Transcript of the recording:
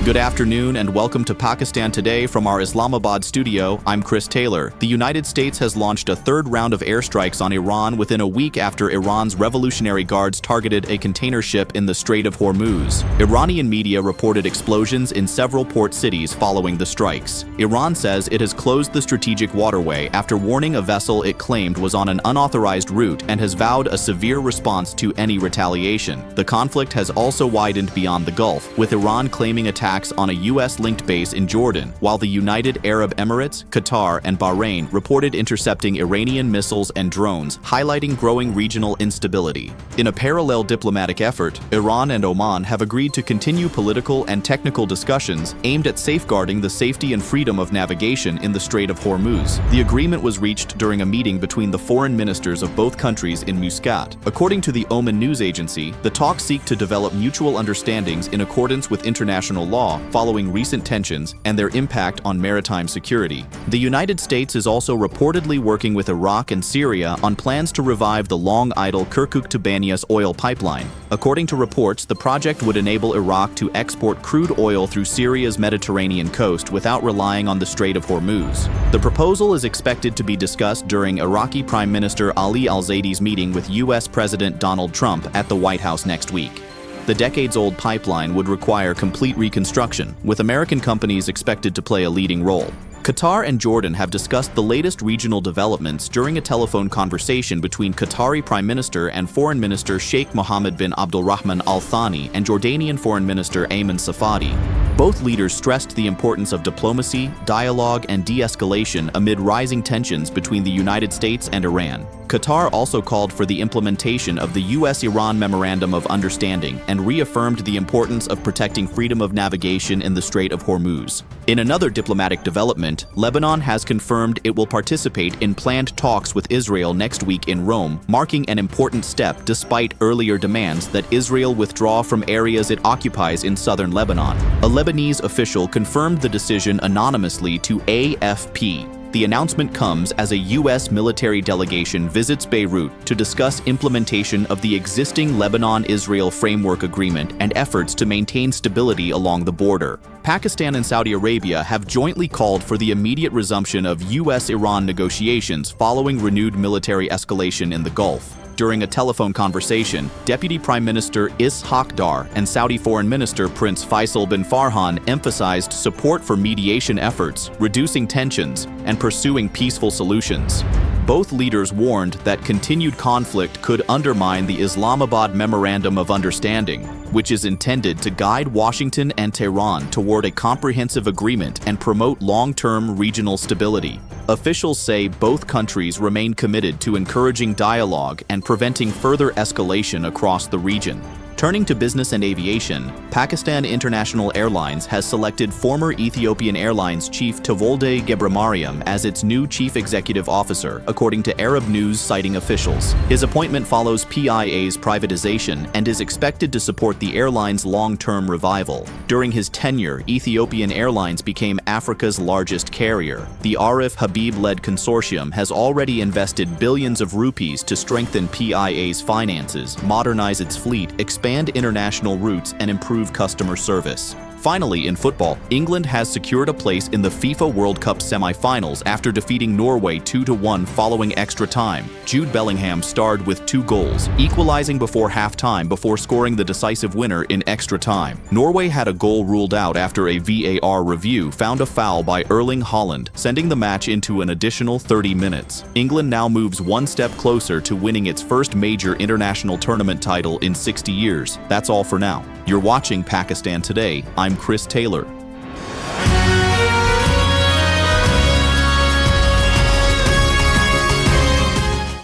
Good afternoon and welcome to Pakistan Today from our Islamabad studio. I'm Chris Taylor. The United States has launched a third round of airstrikes on Iran within a week after Iran's Revolutionary Guards targeted a container ship in the Strait of Hormuz. Iranian media reported explosions in several port cities following the strikes. Iran says it has closed the strategic waterway after warning a vessel it claimed was on an unauthorized route and has vowed a severe response to any retaliation. The conflict has also widened beyond the Gulf, with Iran claiming attacks on a U.S.-linked base in Jordan, while the United Arab Emirates, Qatar, and Bahrain reported intercepting Iranian missiles and drones, highlighting growing regional instability. In a parallel diplomatic effort, Iran and Oman have agreed to continue political and technical discussions aimed at safeguarding the safety and freedom of navigation in the Strait of Hormuz. The agreement was reached during a meeting between the foreign ministers of both countries in Muscat. According to the Oman news agency, the talks seek to develop mutual understandings in accordance with international law following recent tensions and their impact on maritime security. The United States is also reportedly working with Iraq and Syria on plans to revive the long-idle Kirkuk to Banias oil pipeline. According to reports, the project would enable Iraq to export crude oil through Syria's Mediterranean coast without relying on the Strait of Hormuz. The proposal is expected to be discussed during Iraqi Prime Minister Ali al-Zaidi's meeting with U.S. President Donald Trump at the White House next week. The decades-old pipeline would require complete reconstruction, with American companies expected to play a leading role. Qatar and Jordan have discussed the latest regional developments during a telephone conversation between Qatari Prime Minister and Foreign Minister Sheikh Mohammed bin Abdulrahman Al Thani and Jordanian Foreign Minister Ayman Safadi. Both leaders stressed the importance of diplomacy, dialogue, and de-escalation amid rising tensions between the United States and Iran. Qatar also called for the implementation of the U.S.-Iran Memorandum of Understanding and reaffirmed the importance of protecting freedom of navigation in the Strait of Hormuz. In another diplomatic development, Lebanon has confirmed it will participate in planned talks with Israel next week in Rome, marking an important step despite earlier demands that Israel withdraw from areas it occupies in southern Lebanon. A Lebanese official confirmed the decision anonymously to AFP. The announcement comes as a U.S. military delegation visits Beirut to discuss implementation of the existing Lebanon-Israel Framework Agreement and efforts to maintain stability along the border. Pakistan and Saudi Arabia have jointly called for the immediate resumption of U.S.-Iran negotiations following renewed military escalation in the Gulf. During a telephone conversation, Deputy Prime Minister Ishaq Dar and Saudi Foreign Minister Prince Faisal bin Farhan emphasized support for mediation efforts, reducing tensions, and pursuing peaceful solutions. Both leaders warned that continued conflict could undermine the Islamabad Memorandum of Understanding, which is intended to guide Washington and Tehran toward a comprehensive agreement and promote long-term regional stability. Officials say both countries remain committed to encouraging dialogue and preventing further escalation across the region. Turning to business and aviation, Pakistan International Airlines has selected former Ethiopian Airlines chief Tewolde Gebremariam as its new chief executive officer, according to Arab News citing officials. His appointment follows PIA's privatization and is expected to support the airline's long-term revival. During his tenure, Ethiopian Airlines became Africa's largest carrier. The Arif Habib-led consortium has already invested billions of rupees to strengthen PIA's finances, modernize its fleet, expand international routes, and improve customer service. Finally, in football, England has secured a place in the FIFA World Cup semi-finals after defeating Norway 2-1 following extra time. Jude Bellingham starred with 2 goals, equalizing before halftime before scoring the decisive winner in extra time. Norway had a goal ruled out after a VAR review found a foul by Erling Haaland, sending the match into an additional 30 minutes. England now moves one step closer to winning its first major international tournament title in 60 years. That's all for now. You're watching Pakistan Today. I'm Chris Taylor.